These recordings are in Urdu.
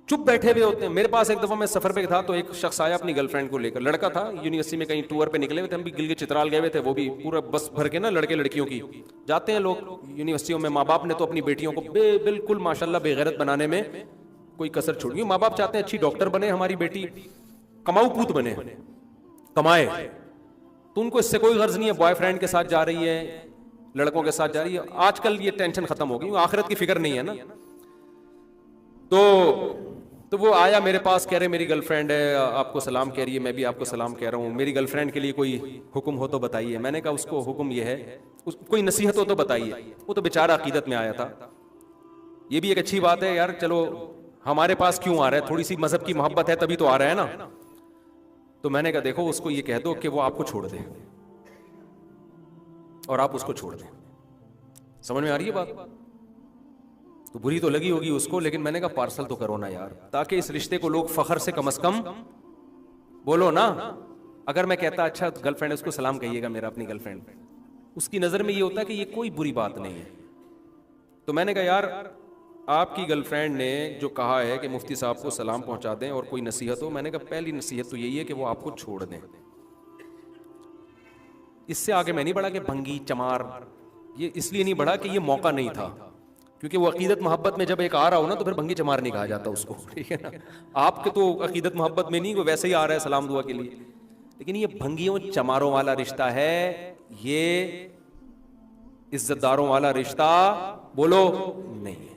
چپ بیٹھے ہوئے ہوتے ہیں. میرے پاس ایک دفعہ میں سفر پہ تھا تو ایک شخص آیا اپنی گرل فرینڈ کو لے کر, لڑکا تھا, یونیورسٹی میں کہیں ٹور پہ نکلے ہوئے تھے, ہم بھی گلگت چترال گئے ہوئے تھے, وہ بھی پورا بس بھر کے نا لڑکے لڑکیوں کی جاتے ہیں لوگ یونیورسٹیوں میں. ماں باپ نے تو اپنی بیٹیوں کو بالکل ماشاءاللہ بے غیرت بنانے میں کوئی کسر چھوڑی. ماں باپ چاہتے ہیں اچھی ڈاکٹر بنے ہماری بیٹی, کماؤ پوت بنے, کمائے, تو ان کو اس سے کوئی غرض نہیں ہے بوائے فرینڈ کے ساتھ جا رہی ہے, لڑکوں کے ساتھ جا رہی ہے. آج کل یہ ٹینشن ختم ہو گئی, آخرت کی فکر نہیں ہے نا. تو وہ آیا میرے پاس, کہہ رہے میری گرل فرینڈ ہے, آپ کو سلام کہہ رہی ہے, میں بھی آپ کو سلام کہہ رہا ہوں, میری گرل فرینڈ کے لیے کوئی حکم ہو تو بتائیے. میں نے کہا اس کو حکم یہ ہے, کوئی نصیحت ہو تو بتائیے. وہ تو بیچارہ عقیدت میں آیا تھا. یہ بھی ایک اچھی بات ہے یار, چلو ہمارے پاس کیوں آ رہا ہے, تھوڑی سی مذہب کی محبت ہے تبھی تو آ رہا ہے نا. تو میں نے کہا دیکھو اس کو یہ کہہ دو کہ وہ آپ کو چھوڑ دے اور آپ اس کو چھوڑ دیں. سمجھ میں آ رہی ہے بات؟ تو بری تو لگی ہوگی اس کو, لیکن میں نے کہا پارسل تو کرو نا یار, تاکہ اس رشتے کو لوگ فخر سے کم از کم بولو نا. اگر میں کہتا اچھا گرل فرینڈ اس کو سلام کہیے گا میرا, اپنی گرل فرینڈ, اس کی نظر میں یہ ہوتا ہے کہ یہ کوئی بری بات نہیں ہے. تو میں نے کہا یار آپ کی گرل فرینڈ نے جو کہا ہے کہ مفتی صاحب کو سلام پہنچا دیں اور کوئی نصیحت ہو, میں نے کہا پہلی نصیحت تو یہی ہے کہ وہ آپ کو چھوڑ دیں. اس سے آگے میں نہیں بڑھا کہ بھنگی چمار, یہ اس لیے نہیں بڑھا کہ یہ موقع نہیں تھا, کیونکہ وہ عقیدت محبت میں جب ایک آ رہا ہو نا تو پھر بھنگی چمار نہیں کہا جاتا اس کو, ٹھیک ہے نا. آپ کے تو عقیدت محبت میں نہیں, وہ ویسے ہی آ رہا ہے سلام دعا کے لیے, لیکن یہ بھنگیوں چماروں والا رشتہ ہے, یہ عزت داروں والا رشتہ بولو نہیں ہے.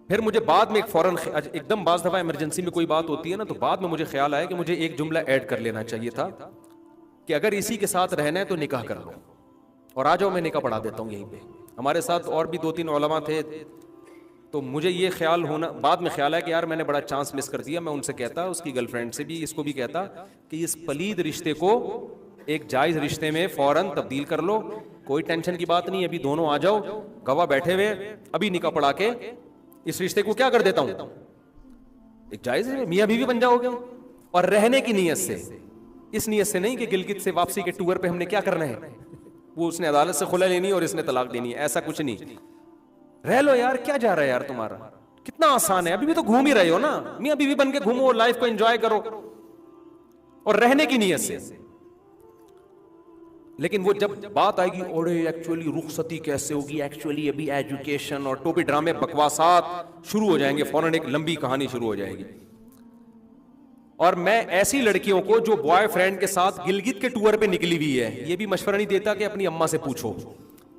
پھر مجھے بعد میں ایک فوراً ایک دم بعض دفعہ ایمرجنسی میں کوئی بات ہوتی ہے نا, تو بعد میں مجھے خیال آیا کہ مجھے ایک جملہ ایڈ کر لینا چاہیے تھا کہ اگر اسی کے ساتھ رہنا ہے تو نکاح کر لو اور آ جاؤ, میں نکاح پڑھا دیتا ہوں یہیں پہ. ہمارے ساتھ اور بھی 2-3 علماء تھے, تو مجھے یہ خیال ہونا بعد میں خیال ہے کہ یار میں نے بڑا چانس مس کر دیا. میں ان سے کہتا, اس کی گرل فرینڈ سے بھی, اس کو بھی کہتا کہ اس پلید رشتے کو ایک جائز رشتے میں فوراً تبدیل کر لو, کوئی ٹینشن کی بات نہیں, ابھی دونوں آ جاؤ, گواہ بیٹھے ہوئے, ابھی نکاح پڑھا کے اس رشتے کو کیا کر دیتا ہوں, ایک جائز میاں بیوی بن جاؤ گے. اور رہنے کی نیت سے, اس نیت سے نہیں کہ گلگت سے واپسی کے ٹور پہ ہم نے کیا کرنا ہے, وہ اس نے عدالت سے خلا لینی اور اس نے طلاق دینی ہے, ایسا کچھ نہیں. رہ لو یار, کیا جا رہا ہے یار تمہارا, کتنا آسان ہے, ابھی بھی تو گھوم ہی رہے ہو نا, میاں بیوی بن کے گھومو, لائف کو انجوائے کرو اور رہنے کی نیت سے. لیکن وہ جب بات آئے گی اوڑے ایکچولی رخصتی کیسے ہوگی, ایکچولی ابھی ایجوکیشن اور ٹوپی ڈرامے بکواسات شروع ہو جائیں گے, فوراً ایک لمبی کہانی شروع ہو جائے گی. اور میں ایسی لڑکیوں کو جو بوائے فرینڈ کے ساتھ گلگت کے ٹور پہ نکلی ہوئی ہے, یہ بھی مشورہ نہیں دیتا کہ اپنی اماں سے پوچھو.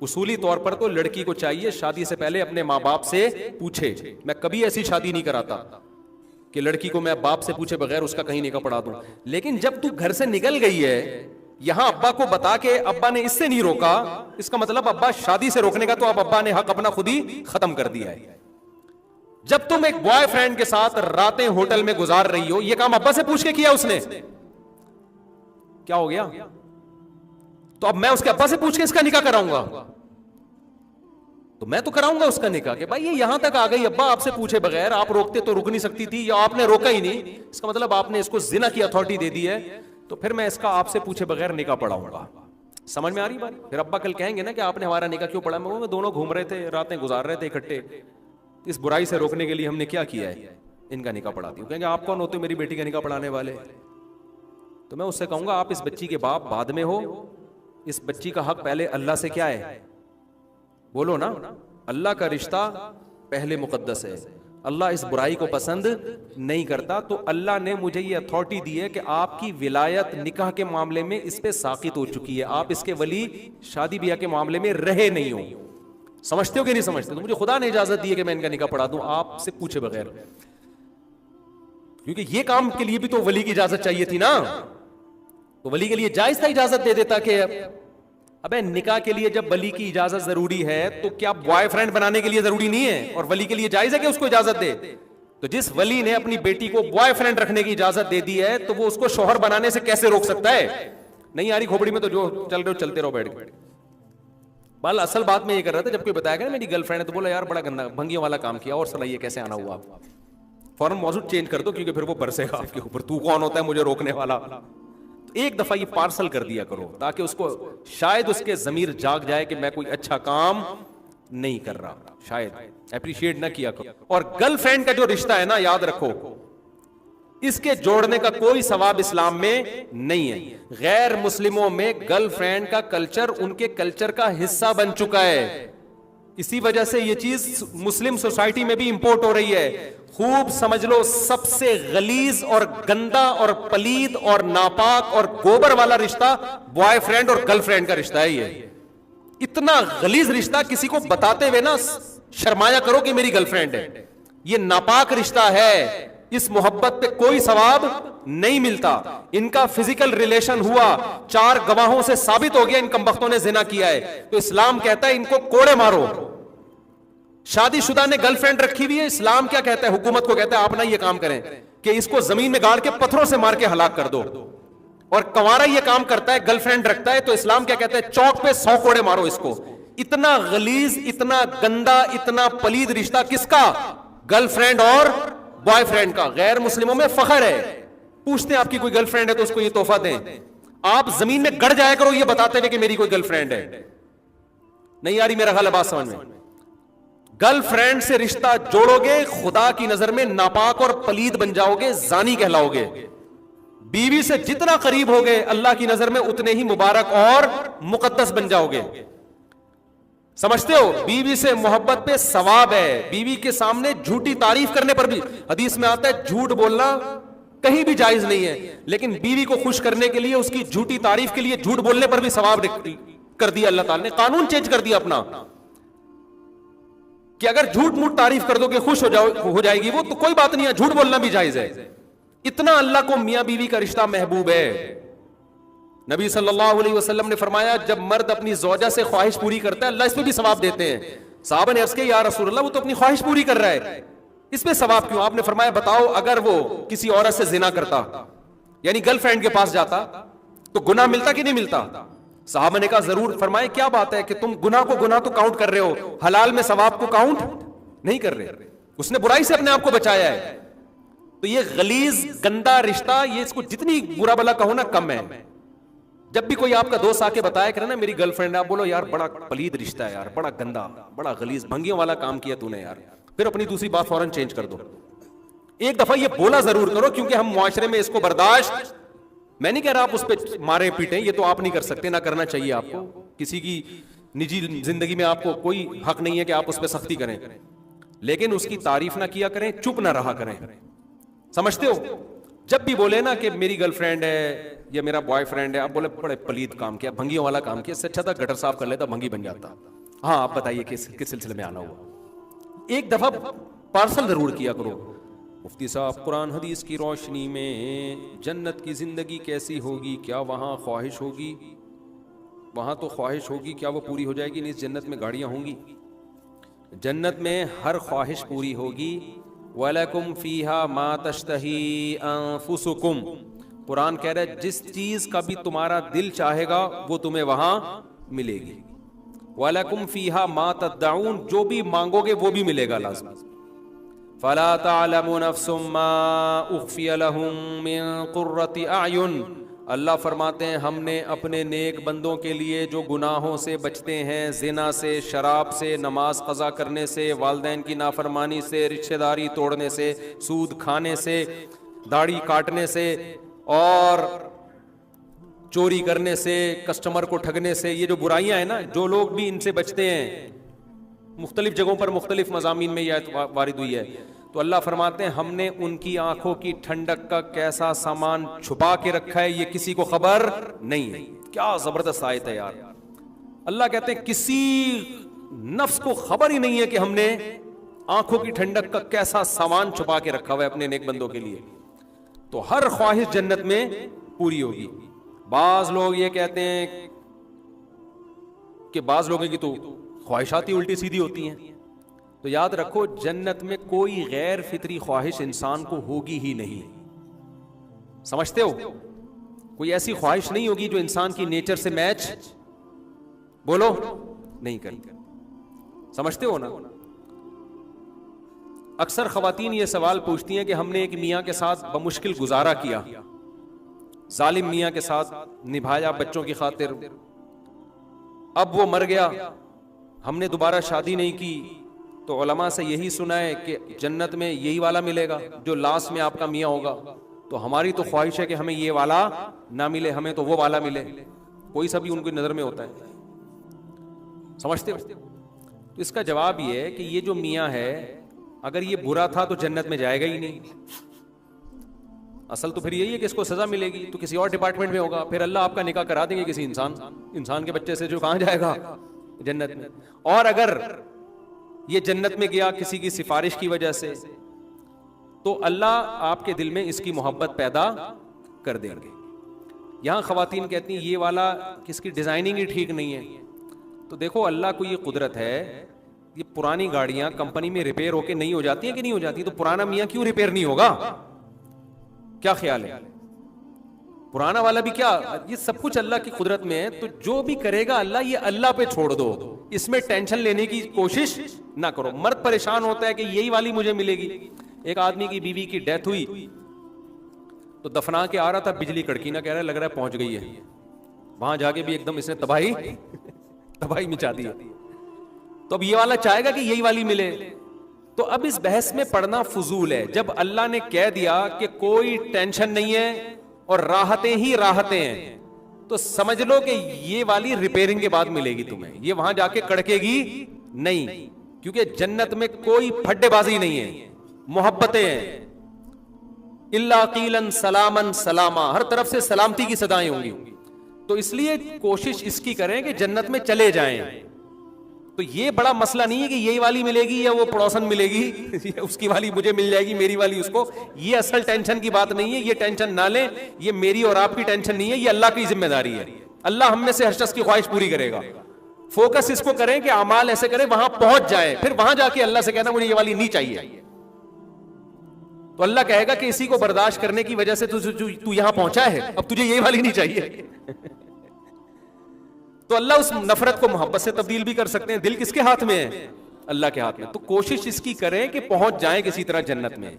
اصولی طور پر تو لڑکی کو چاہیے شادی سے پہلے اپنے ماں باپ سے پوچھے. میں کبھی ایسی شادی نہیں کراتا کہ لڑکی کو میں باپ سے پوچھے بغیر اس کا کہیں نکاح پڑھا دوں. لیکن جب تو گھر سے نکل گئی ہے, یہاں ابا کو بتا کے ابا نے اس سے نہیں روکا, اس کا مطلب ابا شادی سے روکنے کا تو اب ابا نے حق اپنا خود ہی ختم کر دیا ہے. جب تم ایک بوائے فرینڈ کے ساتھ راتیں ہوٹل میں گزار رہی ہو, یہ کام ابا سے پوچھ کے کیا اس نے, کیا ہو گیا؟ تو اب میں اس کے ابا سے پوچھ کے اس کا نکاح کراؤں گا, تو میں تو کراؤں گا اس کا نکاح کہ بھائی یہ یہاں تک آ گئی, ابا آپ سے پوچھے بغیر, آپ روکتے تو رک نہیں سکتی تھی, یا آپ نے روکا ہی نہیں, اس کا مطلب آپ نے اس کو زنا کی اتھارٹی دے دی ہے, تو پھر میں اس کا آپ سے پوچھے بغیر نکاح پڑھاؤں گا. سمجھ میں آ رہی بات؟ پھر ابا کل کہیں گے نا کہ آپ نے ہمارا نکاح کیوں پڑھا, میں دونوں گھوم رہے تھے, راتیں گزار رہے تھے اکٹھے, اس برائی سے روکنے کے لیے ہم نے کیا کیا ہے, ان کا نکاح پڑھا دیا. کہیں گے آپ کون ہوتے میری بیٹی کا نکاح پڑھانے والے؟ تو میں اس سے کہوں گا آپ اس بچی کے باپ بعد میں ہو, اس بچی کا حق پہلے اللہ سے کیا ہے, بولو نا. اللہ کا رشتہ پہلے مقدس ہے, اللہ اس برائی کو پسند نہیں کرتا. تو اللہ نے مجھے یہ اتھارٹی دی ہے کہ آپ کی ولایت نکاح کے معاملے میں اس پہ ساقط ہو چکی ہے, آپ اس کے ولی شادی بیاہ کے معاملے میں رہے نہیں ہو. سمجھتے ہو کہ نہیں سمجھتے؟ تو مجھے خدا نے اجازت دی ہے کہ میں ان کا نکاح پڑھا دوں آپ سے پوچھے بغیر, کیونکہ یہ کام کے لیے بھی تو ولی کی اجازت چاہیے تھی نا. تو ولی کے لیے جائز تھا اجازت دے دیتا کہ ابے نکاح کے لیے جب ولی کی اجازت ضروری ہے تو کیا بوائے فرینڈ بنانے کے لیے ضروری نہیں ہے, اور ولی کے لیے جائز ہے کہ اس کو اجازت دے. تو جس ولی نے اپنی بیٹی کو بوائے فرینڈ رکھنے کی اجازت دے دی ہے تو وہ اس کو شوہر بنانے سے کیسے روک سکتا ہے؟ نہیں آ رہی کھوپڑی میں تو جو چل رہے ہو چلتے رہو بیٹھ کے. بال اصل بات میں یہ کر رہا تھا, جب کوئی بتایا گیا نا میری گرل فرینڈ ہے, تو بولا یار بڑا گندا بھنگیوں والا کام کیا, اور صلاحیے کیسے آنا ہوا. آپ فوراً موضوع چینج کر دو, کیونکہ پھر وہ برسے گا آپ کے اوپر, تو کون ہوتا ہے مجھے روکنے والا. ایک دفعہ یہ پارسل کر دیا کرو تاکہ اس کو شاید اس کے ضمیر جاگ جائے کہ میں کوئی اچھا کام نہیں کر رہا, شاید اپریشیٹ نہ کیا کرو. اور گرل فرینڈ کا جو رشتہ ہے نا, یاد رکھو اس کے جوڑنے کا کوئی ثواب اسلام میں نہیں ہے. غیر مسلموں میں گرل فرینڈ کا کلچر ان کے کلچر کا حصہ بن چکا ہے. اسی وجہ سے یہ چیز مسلم سوسائٹی میں بھی امپورٹ ہو رہی ہے. خوب سمجھ لو, سب سے غلیظ اور گندا اور پلید اور ناپاک اور گوبر والا رشتہ بوائے فرینڈ اور گرل فرینڈ کا رشتہ ہے. یہ اتنا غلیظ رشتہ, کسی کو بتاتے ہوئے نا شرمایا کرو کہ میری گرل فرینڈ ہے. یہ ناپاک رشتہ ہے, اس محبت پہ کوئی ثواب نہیں ملتا. ان کا فزیکل ریلیشن ہوا, 4 گواہوں سے ثابت ہو گیا ان کمبختوں نے زنا کیا ہے, تو اسلام کہتا ہے ان کو کوڑے مارو. شادی شدہ نے گرل فرینڈ رکھی ہوئی ہے, اسلام کیا کہتا ہے, حکومت کو کہتا ہے آپ نہ یہ کام کریں کہ اس کو زمین میں گاڑ کے پتھروں سے مار کے ہلاک کر دو. اور کنوارا یہ کام کرتا ہے, گرل فرینڈ رکھتا ہے, تو اسلام کیا کہتا ہے, چوک پہ 100 کوڑے مارو اس کو. اتنا غلیظ, اتنا گندا, اتنا پلید رشتہ کس کا؟ گرل فرینڈ اور بوائے فرینڈ کا. غیر مسلموں میں فخر ہے, پوچھتے ہیں آپ کی کوئی گرل فرینڈ ہے تو اس کو یہ تحفہ دیں. آپ زمین میں گڑ جایا کرو یہ بتاتے ہوئے کہ میری کوئی گرل فرینڈ ہے. نہیں آ رہی میرا خیال بات سمجھ میں؟ گرل فرینڈ سے رشتہ جوڑو گے, خدا کی نظر میں ناپاک اور پلید بن جاؤ گے, زانی کہلاؤ گے. بیوی سے جتنا قریب ہوگے اللہ کی نظر میں اتنے ہی مبارک اور مقدس بن جاؤ گے. سمجھتے ہو, بیوی سے محبت پہ ثواب ہے. بیوی کے سامنے جھوٹی تعریف کرنے پر بھی, حدیث میں آتا ہے جھوٹ بولنا کہیں بھی جائز نہیں ہے, لیکن بیوی کو خوش کرنے کے لیے, اس کی جھوٹی تعریف کے لیے جھوٹ بولنے پر بھی ثواب کر دیا اللہ تعالی نے. قانون چینج کر دیا اپنا کہ اگر جھوٹ موٹ تعریف کر دو کہ خوش ہو جائے گی وہ, تو کوئی بات نہیں ہے, جھوٹ بولنا بھی جائز ہے. اتنا اللہ کو میاں بیوی کا رشتہ محبوب ہے. نبی صلی اللہ علیہ وسلم نے فرمایا جب مرد اپنی زوجہ سے خواہش پوری کرتا ہے اللہ اس پہ بھی ثواب دیتے ہیں. صحابہ نے عرض کیا یا رسول اللہ وہ تو اپنی خواہش پوری کر رہا ہے, اس پہ ثواب کیوں؟ آپ نے فرمایا بتاؤ اگر وہ کسی عورت سے زنا کرتا, یعنی گرل فرینڈ کے پاس جاتا, تو گناہ ملتا کہ نہیں ملتا؟ صحابہ نے کہا ضرور. فرمایا کیا بات ہے کہ تم گناہ کو گناہ تو کاؤنٹ کر رہے ہو, حلال میں ثواب کو کاؤنٹ نہیں کر رہے. اس نے برائی سے اپنے آپ کو بچایا ہے. تو یہ غلیظ گندا رشتہ, یہ اس کو جتنی برا بلا کہو نا کم ہے. جب بھی کوئی آپ کا دوست آ کے بتایا کرے نا میری گرل فرینڈ ہے, آپ بولو یار بڑا پلید رشتہ ہے یار, بڑا گندا, بڑا غلیظ, بھنگیوں والا کام کیا تو نے یار. پھر اپنی دوسری بات فوراً چینج کر دو. ایک دفعہ یہ بولا ضرور کرو, کیونکہ ہم معاشرے میں اس کو برداشت, میں نہیں کہہ رہا آپ اس پہ مارے پیٹیں, یہ تو آپ نہیں کر سکتے, نہ کرنا چاہیے آپ کو. کسی کی نجی زندگی میں آپ کو کوئی حق نہیں ہے کہ آپ اس پہ سختی کریں, لیکن اس کی تعریف نہ کیا کریں, چپ نہ رہا کریں. سمجھتے ہو, جب بھی بولے نا کہ میری گرل فرینڈ ہے یا میرا بوائے فرینڈ ہے, آپ بولے بڑے پلید کام کیا, بھنگیوں والا کام کیا, اس سے اچھا تھا گٹر صاف کر لیتا, بھنگی بن جاتا. ہاں آپ بتائیے کس سلسلے میں آنا ہوا. ایک دفعہ پارسل ضرور کیا کرو. مفتی صاحب قرآن حدیث کی روشنی میں جنت کی زندگی کیسی ہوگی, کیا وہاں خواہش ہوگی؟ وہاں تو خواہش ہوگی, کیا وہ پوری ہو جائے گی؟ نہیں, جنت میں گاڑیاں ہوں گی, جنت میں ہر خواہش پوری ہوگی. وَلَكُمْ فِيهَا مَا تَشْتَهِي أَنفُسُكُمْ, قرآن کہہ رہا ہے جس چیز کا بھی تمہارا دل چاہے گا وہ تمہیں وہاں ملے گی. وَلَكُمْ فِيهَا مَا تَدَّعُونَ, جو بھی مانگو گے وہ بھی ملے گا لازم. فَلَا تَعْلَمُ نَفْسٌ مَا أُخْفِيَ لَهُم مِّن قُرَّةِ أَعْيُنٍ, اللہ فرماتے ہیں ہم نے اپنے نیک بندوں کے لیے جو گناہوں سے بچتے ہیں, زنا سے, شراب سے, نماز قضا کرنے سے, والدین کی نافرمانی سے, رشتہ داری توڑنے سے, سود کھانے سے, داڑھی کاٹنے سے, اور چوری کرنے سے, کسٹمر کو ٹھگنے سے, یہ جو برائیاں ہیں نا, جو لوگ بھی ان سے بچتے ہیں, مختلف جگہوں پر مختلف مضامین میں یہ آیت وارد ہوئی ہے, تو اللہ فرماتے ہیں ہم نے ان کی آنکھوں کی ٹھنڈک کا کیسا سامان چھپا کے رکھا ہے, یہ کسی کو خبر نہیں ہے. کیا زبردست آیت ہے یار. اللہ کہتے ہیں کسی نفس کو خبر ہی نہیں ہے کہ ہم نے آنکھوں کی ٹھنڈک کا کیسا سامان چھپا کے رکھا ہوا ہے اپنے نیک بندوں کے لیے. تو ہر خواہش جنت میں پوری ہوگی. بعض لوگ یہ کہتے ہیں کہ بعض لوگوں کی تو خواہشات ہی الٹی سیدھی ہوتی ہیں, تو یاد رکھو جنت میں کوئی غیر فطری خواہش انسان کو ہوگی ہی نہیں. سمجھتے ہو, کوئی ایسی خواہش نہیں ہوگی جو انسان کی نیچر سے میچ, بولو, نہیں کرتی. سمجھتے ہو نا. اکثر خواتین یہ سوال پوچھتی ہیں کہ ہم نے ایک میاں کے ساتھ بمشکل گزارا کیا, ظالم میاں کے ساتھ نبھایا بچوں کی خاطر, اب وہ مر گیا ہم نے دوبارہ شادی نہیں کی تو علماء سے یہی سنا ہے کہ جنت میں یہی والا ملے گا جو لاسٹ میں آپ کا میاں ہوگا. تو ہماری تو خواہش ہے کہ ہمیں یہ والا نہ ملے, ہمیں تو وہ والا ملے. کوئی سا بھی ان کی نظر میں ہوتا ہے, سمجھتے ہو؟ تو اس کا جواب یہ ہے کہ یہ جو میاں ہے اگر یہ برا تھا تو جنت میں جائے گا ہی نہیں. اصل تو پھر یہی ہے کہ اس کو سزا ملے گی تو کسی اور ڈپارٹمنٹ میں ہوگا, پھر اللہ آپ کا نکاح کرا دیں گے کسی انسان کے بچے سے جو کہاں جائے گا, جنت میں. اور اگر یہ جنت میں گیا کسی کی سفارش کی وجہ سے تو اللہ آپ کے دل میں اس کی محبت پیدا کر دیں گے. یہاں خواتین کہتی ہیں یہ والا کس کی ڈیزائننگ ہی ٹھیک نہیں ہے. تو دیکھو اللہ کو یہ قدرت ہے, یہ پرانی گاڑیاں کمپنی میں ریپیئر ہو کے نہیں ہو جاتی ہیں کہ نہیں ہو جاتی, تو پرانا میاں کیوں ریپیئر نہیں ہوگا؟ کیا خیال ہے؟ پرانا والا بھی کیا, یہ سب کچھ اللہ کی قدرت میں ہے. تو جو بھی کرے گا اللہ, یہ اللہ پہ چھوڑ دو, اس میں ٹینشن لینے کی کوشش نہ کرو. مرد پریشان ہوتا ہے کہ یہی والی مجھے ملے گی. ایک آدمی کی بیوی کی ڈیتھ ہوئی تو دفنا کے آ رہا تھا, بجلی کڑکی نہ, کہہ رہا ہے لگ رہا ہے پہنچ گئی ہے. وہاں جا کے بھی ایک دم اس نے تباہی مچا دی. تو اب یہ والا چاہے گا کہ یہی والی ملے. تو اب اس بحث میں پڑھنا فضول ہے. جب اللہ نے کہہ دیا کہ کوئی ٹینشن نہیں ہے اور راحتیں ہی راحتیں ہیں, تو سمجھ لو کہ یہ والی ریپیئرنگ کے بعد ملے گی تمہیں, یہ وہاں جا کے کڑکے گی نہیں. کیونکہ جنت میں کوئی پھڈے بازی نہیں ہے, محبتیں ہیں. الا قیلا سلاما سلاما, ہر طرف سے سلامتی کی صدائیں ہوں گی. تو اس لیے کوشش اس کی کریں کہ جنت میں چلے جائیں. تو یہ بڑا مسئلہ نہیں ہے کہ یہی والی ملے گی یا وہ پڑوسن ملے گی, اس کی والی مجھے مل جائے گی, میری والی اس کو. یہ اصل ٹینشن کی بات نہیں ہے, یہ ٹینشن نہ لیں. یہ میری اور آپ کی ٹینشن نہیں ہے, یہ اللہ کی ذمہ داری ہے. اللہ ہم میں سے ہر شخص کی خواہش پوری کرے گا. فوکس اس کو کریں کہ اعمال ایسے کریں وہاں پہنچ جائیں, پھر وہاں جا کے اللہ سے کہنا مجھے یہ والی نہیں چاہیے. تو اللہ کہے گا کہ اسی کو برداشت کرنے کی وجہ سے تو یہاں پہنچا ہے, اب تجھے یہ والی نہیں چاہیے. تو اللہ اس نفرت کو محبت سے تبدیل بھی کر سکتے ہیں. دل کس کے ہاتھ میں ہے؟ اللہ کے ہاتھ میں. تو کوشش اس کی کریں کہ پہنچ جائیں کسی طرح جنت میں.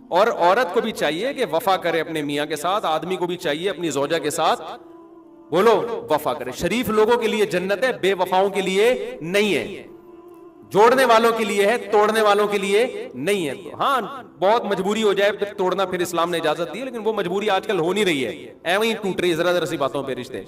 اور عورت کو بھی چاہیے کہ وفا کرے اپنے میاں کے ساتھ, آدمی کو بھی چاہیے اپنی زوجہ کے ساتھ بولو وفا کرے. شریف لوگوں کے لیے جنت ہے, بے وفاؤں کے لیے نہیں ہے. جوڑنے والوں کے لیے ہے, توڑنے والوں کے لیے نہیں ہے. تو ہاں بہت مجبوری ہو جائے پھر توڑنا, پھر اسلام نے اجازت دی ہے, لیکن وہ مجبوری آج کل ہو نہیں رہی ہے, ایویں ہی ٹوٹ رہی ہے ذرا ذرا سی باتوں پہ رشتے.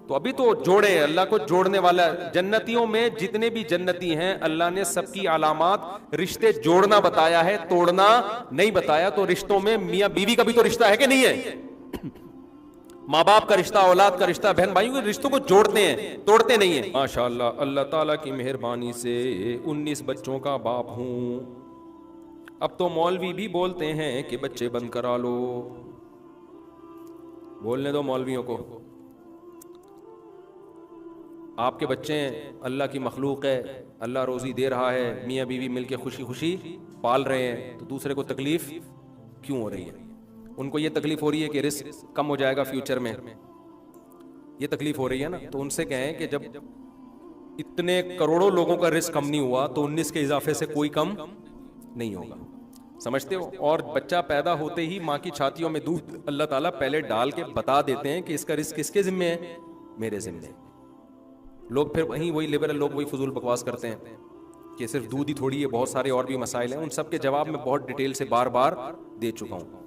تو ابھی تو جوڑے, اللہ کو جوڑنے والا. جنتیوں میں جتنے بھی جنتی ہیں اللہ نے سب کی علامات رشتے جوڑنا بتایا ہے, توڑنا نہیں بتایا. تو رشتوں میں میاں بیوی کا بھی تو رشتہ ہے کہ نہیں ہے, ماں باپ کا رشتہ, اولاد کا رشتہ, بہن بھائیوں کے رشتوں کو جوڑتے ہیں, توڑتے نہیں ہیں. ماشاءاللہ اللہ تعالیٰ کی مہربانی سے 19 بچوں کا باپ ہوں. اب تو مولوی بھی بولتے ہیں کہ بچے بند کرا لو. بولنے دو مولویوں کو, آپ کے بچے ہیں, اللہ کی مخلوق ہے, اللہ روزی دے رہا ہے, میاں بیوی مل کے خوشی خوشی پال رہے ہیں, تو دوسرے کو تکلیف کیوں ہو رہی ہے؟ ان کو یہ تکلیف ہو رہی ہے کہ رزق کم ہو جائے گا فیوچر میں, یہ تکلیف ہو رہی ہے نا. تو ان سے کہیں کہ جب اتنے کروڑوں لوگوں کا رزق کم نہیں ہوا تو 19 کے اضافے سے کوئی کم نہیں ہوگا. سمجھتے ہو؟ اور بچہ پیدا ہوتے ہی ماں کی چھاتیوں میں دودھ اللہ تعالیٰ پہلے ڈال کے بتا دیتے ہیں کہ اس کا رزق کس کے ذمہ ہے, میرے ذمہ. لوگ پھر وہی لبرل لوگ وہی فضول بکواس کرتے ہیں کہ صرف دودھ ہی تھوڑی ہے, بہت سارے اور بھی مسائل ہیں. ان سب کے جواب میں بہت ڈیٹیل سے بار بار دے چکا ہوں.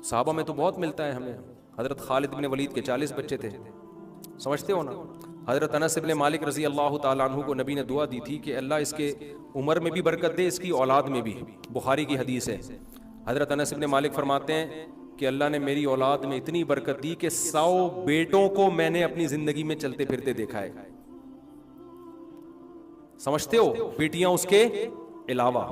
صحابہ میں تو بہت ملتا ہے ہمیں. حضرت خالد بن ولید کے 40 بچے تھے, سمجھتے ہو نا. حضرت انس بن مالک رضی اللہ تعالیٰ عنہ کو نبی نے دعا دی تھی کہ اللہ اس کے عمر میں بھی برکت دے, اس کی اولاد میں بھی. بخاری کی حدیث ہے. حضرت انس بن مالک فرماتے ہیں کہ اللہ نے میری اولاد میں اتنی برکت دی کہ 100 بیٹوں کو میں نے اپنی زندگی میں چلتے پھرتے دیکھا ہے. سمجھتے ہو, بیٹیاں اس کے علاوہ.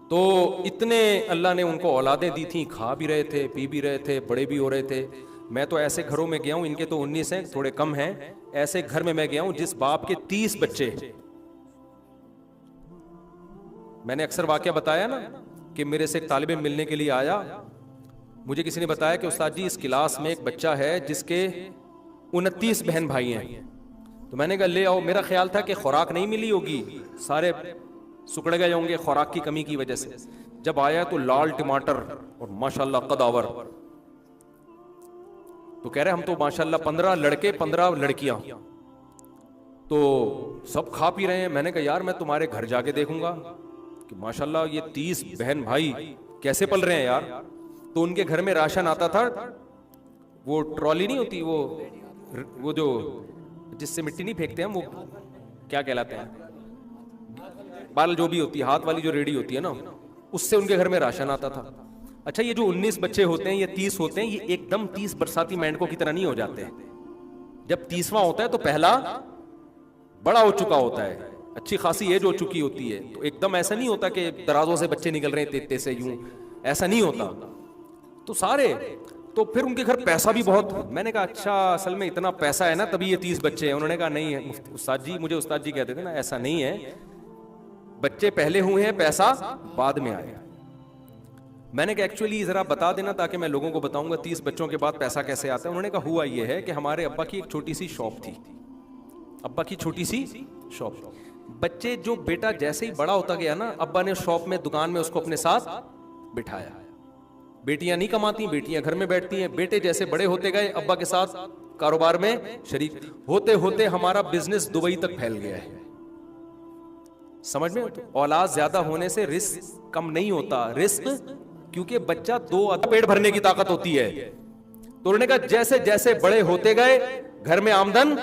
تو اتنے اللہ نے ان کو اولادیں دی تھیں, کھا بھی رہے تھے, پی بھی رہے تھے, بڑے بھی ہو رہے تھے. میں تو ایسے گھروں میں گیا ہوں, ان کے تو 19 ہیں, تھوڑے کم ہیں, ایسے گھر میں گیا ہوں جس باپ کے 30 بچے. میں نے اکثر واقعہ بتایا نا کہ میرے سے ایک طالب علم ملنے کے لیے آیا, مجھے کسی نے بتایا کہ استاد جی اس کلاس میں ایک بچہ ہے جس کے 29 بہن بھائی ہیں. تو میں نے کہا لے آؤ. میرا خیال تھا کہ خوراک نہیں ملی ہوگی, سارے سکڑ گئے ہوں گے خوراک کی کمی کی وجہ سے. جب آیا تو لال ٹماٹر اور ماشاءاللہ قداور. تو کہہ رہے ہم تو ماشاءاللہ 15 لڑکے 15 لڑکیاں. تو سب کھا پی رہے ہیں. میں نے کہا یار میں تمہارے گھر جا کے دیکھوں گا کہ ماشاءاللہ یہ 30 بہن بھائی کیسے پل رہے ہیں یار. تو ان کے گھر میں راشن آتا تھا, وہ ٹرالی نہیں ہوتی, وہ جو جس سے مٹی نہیں پھینکتے ہیں, وہ کیا کہلاتے ہیں, بال جو بھی ہوتی ہے, ہاتھ والی جو ریڈی ہوتی ہے نا, اس سے ان کے گھر میں راشن آتا تھا. اچھا یہ جو 19 بچے ہوتے ہیں, یہ 30 ہوتے ہیں, یہ ایک دم 30 برساتی مینڈکوں کی طرح نہیں ہو جاتے. جب 30واں ہوتا ہے تو پہلا بڑا ہو چکا ہوتا ہے, اچھی خاصی ایج ہو چکی ہوتی ہے, تو ایک دم ایسا نہیں ہوتا کہ درازوں سے بچے نکل رہے ہیں تیتے سے, یوں ایسا نہیں ہوتا. تو سارے, تو پھر ان کے گھر پیسہ بھی بہت. میں نے کہا اچھا اصل میں اتنا پیسہ ہے نا تبھی یہ 30 بچے ہیں. انہوں نے کہا نہیں ہے استاد جی, مجھے استاد جی کہتے تھے نا, ایسا نہیں ہے, بچے پہلے ہوئے ہیں, پیسہ بعد میں آئے. میں نے کہا ایکچولی ذرا بتا دینا تاکہ میں لوگوں کو بتاؤں گا 30 بچوں کے بعد پیسہ کیسے آتا ہے. انہوں نے کہا ہوا یہ ہے کہ ہمارے ابا کی ایک چھوٹی سی شاپ تھی, ابا کی چھوٹی سی شاپ. بچے جو بیٹا جیسے ہی بڑا ہوتا گیا نا, ابا نے شاپ میں دکان میں اس کو اپنے ساتھ بٹھایا. بیٹیاں نہیں کماتی, بیٹیاں گھر میں بیٹھتی ہیں. بیٹے جیسے بڑے ہوتے گئے ابا کے ساتھ کاروبار میں شریک ہوتے ہوتے ہمارا بزنس دبئی تک پھیل گیا ہے. سمجھ میں, اولاد زیادہ ہونے سے رسک کم نہیں ہوتا, رسک کیونکہ بچہ 2 پیٹ بھرنے کی طاقت ہوتی ہے. تو انہوں نے کہا جیسے جیسے بڑے ہوتے گئے گھر میں آمدن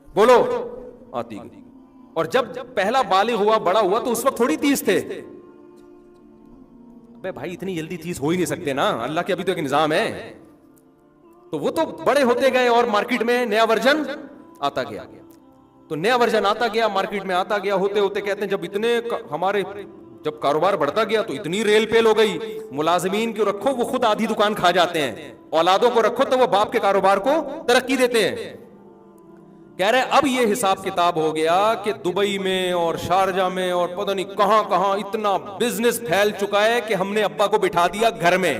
بولو آتی گئی. اور جب پہلا بالغ ہوا, بڑا ہوا, تو اس وقت تھوڑی 30 تھے. بھائی اتنی جلدی 30 ہو ہی نہیں سکتے نا, اللہ کے ابھی تو ایک نظام ہے. تو وہ تو بڑے ہوتے گئے اور مارکیٹ میں نیا ورژن آتا گیا. تو نیا ورژن آتا گیا, مارکیٹ میں آتا گیا, ہوتے ہوتے کہتے ہیں جب اتنے ہمارے جب کاروبار بڑھتا گیا تو اتنی ریل پیل ہو گئی, ملازمین کو رکھو وہ خود آدھی دکان کھا جاتے ہیں, اولادوں کو رکھو تو وہ باپ کے کاروبار کو ترقی دیتے ہیں. کہہ رہے اب یہ حساب کتاب ہو گیا کہ دبئی میں اور شارجہ میں اور پتہ نہیں کہاں کہاں اتنا بزنس پھیل چکا ہے کہ ہم نے ابا کو بٹھا دیا گھر میں,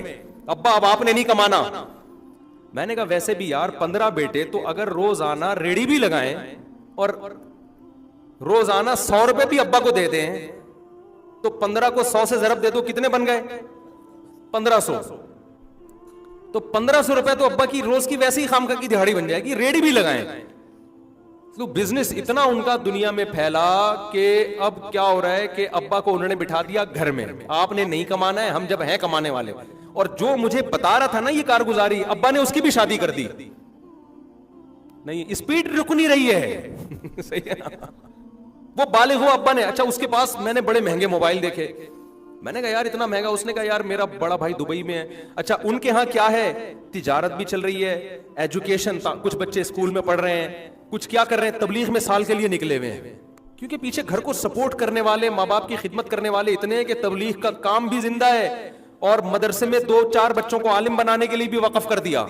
ابا اب آپ نے نہیں کمانا. میں نے کہا ویسے بھی یار 15 بیٹے تو اگر روزانہ ریڑھی بھی لگائیں اور روزانہ 100 روپے بھی ابا کو دے دیں تو 15 کو 100 سے ضرب دے دو, کتنے بن گئے 1500. تو 1500 روپے تو ابا کی روز کی ویسے ہی خامخواہ کی دہاڑی بن جائے گی, ریڑھی بھی لگائیں. تو بزنس اتنا ان کا دنیا میں پھیلا کہ اب کیا ہو رہا ہے کہ ابا کو انہوں نے بٹھا دیا گھر میں, آپ نے نہیں کمانا ہے, ہم جب ہیں کمانے والے. اور جو مجھے بتا رہا تھا نا یہ کارگزاری, ابا نے اس کی بھی شادی کر دی. نہیں اسپیڈ رک نہیں رہی ہے. صحیح ہے نا, وہ بالغ ہوا ابا نے. اچھا اس کے پاس میں نے بڑے مہنگے موبائل دیکھے, میں نے کہا یار اتنا مہنگا. اس نے کہا یار میرا بڑا بھائی دبئی میں ہے. اچھا ان کے ہاں کیا ہے, تجارت بھی چل رہی ہے, ایجوکیشن, کچھ بچے اسکول میں پڑھ رہے ہیں, کچھ کیا کر رہے ہیں, تبلیغ میں سال کے لیے نکلے ہوئے ہیں. کیونکہ پیچھے گھر کو سپورٹ کرنے والے, ماں باپ کی خدمت کرنے والے اتنے ہیں کہ تبلیغ کا کام بھی زندہ ہے, اور مدرسے میں 2-4 بچوں کو عالم بنانے کے لیے بھی وقف کر دیا,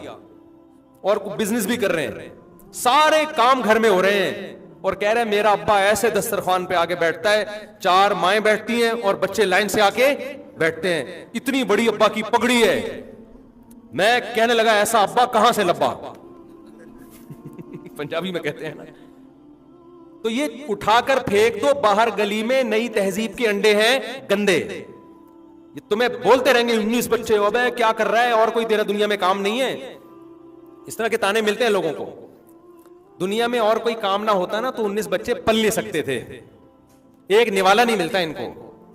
اور بزنس بھی کر رہے ہیں. سارے کام گھر میں ہو رہے ہیں. اور کہہ رہے ہیں میرا ابا ایسے دسترخوان پہ آگے بیٹھتا ہے, 4 مائیں بیٹھتی ہیں اور بچے لائن سے آ کے بیٹھتے ہیں, اتنی بڑی ابا کی پگڑی ہے. میں کہنے لگا ایسا ابا کہاں سے لبا, پنجابی میں کہتے ہیں نا. تو یہ اٹھا کر پھینک دو باہر گلی میں, نئی تہذیب کے انڈے ہیں گندے. یہ تمہیں بولتے رہیں گے 19 بچے ہو, بے کیا کر رہا ہے, اور کوئی تیرا دنیا میں کام نہیں ہے. اس طرح کے تانے ملتے ہیں لوگوں کو. دنیا میں اور کوئی کام نہ ہوتا نا تو 19 بچے پل نہیں سکتے تھے. ایک نوالا نہیں ملتا ان کو.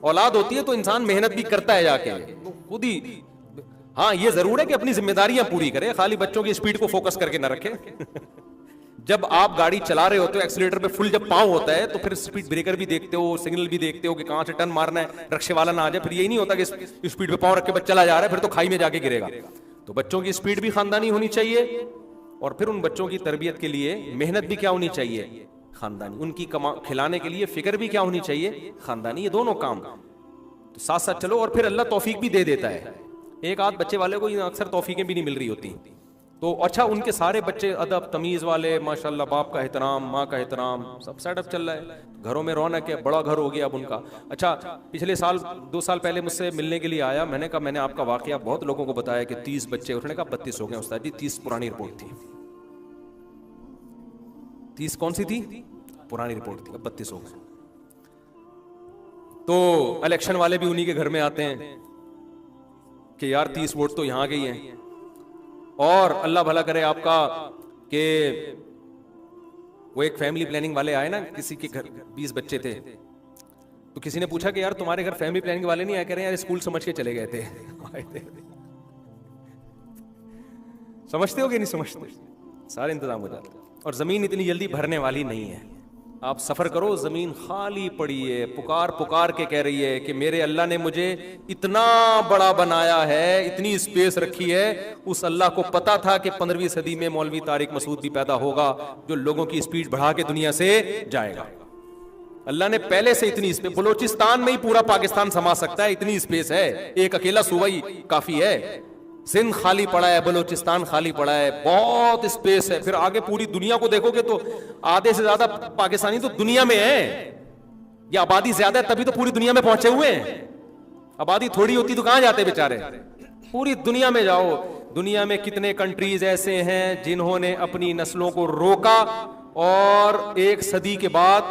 اولاد ہوتی ہے تو انسان محنت بھی کرتا ہے جا کے خود ہی. ہاں یہ ضرور ہے کہ اپنی ذمہ داریاں پوری کرے, خالی بچوں کی اسپیڈ کو فوکس کر کے نہ رکھے. جب آپ گاڑی چلا رہے ہوتے ہو ایکسیلیٹر پہ فل جب پاؤں ہوتا ہے تو پھر اسپیڈ بریکر بھی دیکھتے ہو, سگنل بھی دیکھتے ہو کہ کہاں سے ٹرن مارنا ہے, رکشے والا نہ آ جائے. پھر یہی نہیں ہوتا کہ اسپیڈ پہ پاؤں رکھ کے بچہ چلا جا رہا ہے, پھر تو کھائی میں جا کے گرے گا. تو بچوں کی اسپیڈ بھی خاندانی ہونی چاہیے, اور پھر ان بچوں کی تربیت کے لیے محنت بھی کیا ہونی چاہیے, خاندانی. ان کی کھلانے کے لیے فکر بھی کیا ہونی چاہیے, خاندانی. یہ دونوں کام تو ساتھ ساتھ چلو, اور پھر اللہ توفیق بھی دے دیتا ہے. ایک آدھ بچے والے کو اکثر توفیقیں بھی نہیں مل رہی ہوتی. تو اچھا ان کے سارے بچے ادب تمیز والے, ماشاءاللہ, باپ کا احترام, ماں کا احترام, سب سیٹ اپ چل رہا ہے. گھروں میں رونق ہے, بڑا گھر ہو گیا اب ان کا. اچھا پچھلے سال 2 سال پہلے مجھ سے ملنے کے لیے آیا, میں نے کہا میں نے آپ کا واقعہ بہت لوگوں کو بتایا کہ 30 بچے, انہوں نے کہا 32 ہو گئے استاد جی. 30 پرانی رپورٹ تھی. 30 کون سی تھی, پرانی رپورٹ تھی, اب 32 ہو گئے. تو الیکشن والے بھی انہی کے گھر میں آتے ہیں کہ یار 30 ووٹ تو یہاں گئی ہیں. اور اللہ بھلا کرے آپ کا کہ وہ ایک فیملی پلاننگ والے آئے نا, کسی کے گھر 20 بچے تھے, تو کسی نے پوچھا کہ یار تمہارے گھر فیملی پلاننگ والے نہیں آئے, کہہ رہے ہیں یار اسکول سمجھ کے چلے گئے تھے. سمجھتے ہو کہ نہیں سمجھتے؟ سارے انتظام ہو جاتے. اور زمین اتنی جلدی بھرنے والی نہیں ہے. آپ سفر کرو, زمین خالی پڑی ہے, پکار کے کہہ رہی ہے کہ میرے اللہ نے مجھے اتنا بڑا بنایا ہے, اتنی اسپیس رکھی ہے. اس اللہ کو پتا تھا کہ 15ویں صدی میں مولوی طارق مسعود بھی پیدا ہوگا جو لوگوں کی اسپیڈ بڑھا کے دنیا سے جائے گا. اللہ نے پہلے سے اتنی اسپیس, بلوچستان میں ہی پورا پاکستان سما سکتا ہے, اتنی اسپیس ہے. ایک اکیلا صوبہ ہی کافی ہے. سندھ خالی پڑا ہے, بلوچستان خالی پڑا ہے, بہت اسپیس ہے. پھر آگے پوری دنیا کو دیکھو گے تو آدھے سے زیادہ پاکستانی تو دنیا میں ہیں. یہ آبادی زیادہ ہے تبھی تو پوری دنیا میں پہنچے ہوئے ہیں. آبادی تھوڑی ہوتی تو کہاں جاتے بیچارے؟ پوری دنیا میں جاؤ. دنیا میں کتنے کنٹریز ایسے ہیں جنہوں نے اپنی نسلوں کو روکا اور 1 صدی کے بعد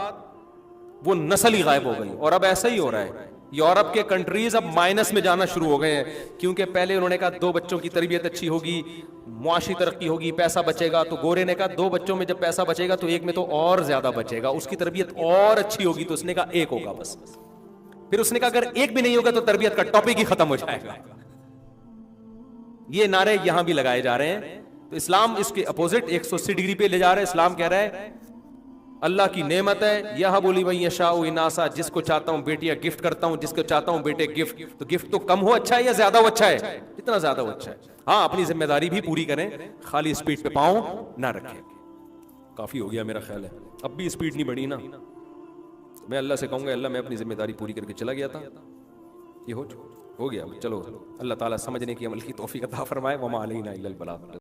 وہ نسل ہی غائب ہو گئی. اور اب ایسا ہی ہو رہا ہے. یورپ کے کنٹریز اب مائنس میں جانا شروع ہو گئے ہیں, کیونکہ پہلے انہوں نے کہا 2 بچوں کی تربیت اچھی ہوگی, معاشی ترقی ہوگی, پیسہ بچے گا. تو گورے نے کہا 2 بچوں میں جب پیسہ بچے گا تو 1 میں تو اور زیادہ بچے گا, اس کی تربیت اور اچھی ہوگی. تو اس نے کہا 1 ہوگا بس. پھر اس نے کہا اگر 1 بھی نہیں ہوگا تو تربیت کا ٹاپک ہی ختم ہو جائے گا. یہ نعرے یہاں بھی لگائے جا رہے ہیں. تو اسلام اس کے اپوزٹ 180 ڈگری پہ لے جا رہا ہے. اسلام کہہ رہا ہے اللہ کی نعمت ہے, یہ بولی بھائی یشاء اناسا, جس کو چاہتا ہوں بیٹیاں گفٹ کرتا ہوں, جس کو چاہتا ہوں بیٹے گفٹ. تو گفٹ تو کم ہو اچھا ہے یا زیادہ ہو اچھا ہے؟ جتنا زیادہ ہو اچھا ہے. ہاں اپنی ذمہ داری بھی پوری کریں, خالی اسپیڈ پہ پاؤں نہ رکھیں. کافی ہو گیا میرا خیال ہے, اب بھی اسپیڈ نہیں بڑھی نا. میں اللہ سے کہوں گا اللہ میں اپنی ذمہ داری پوری کر کے چلا گیا تھا, یہ ہو گیا. چلو اللہ تعالیٰ سمجھنے کی عمل کی توفیق عطا فرمائے. وما علینا الا البلاغ.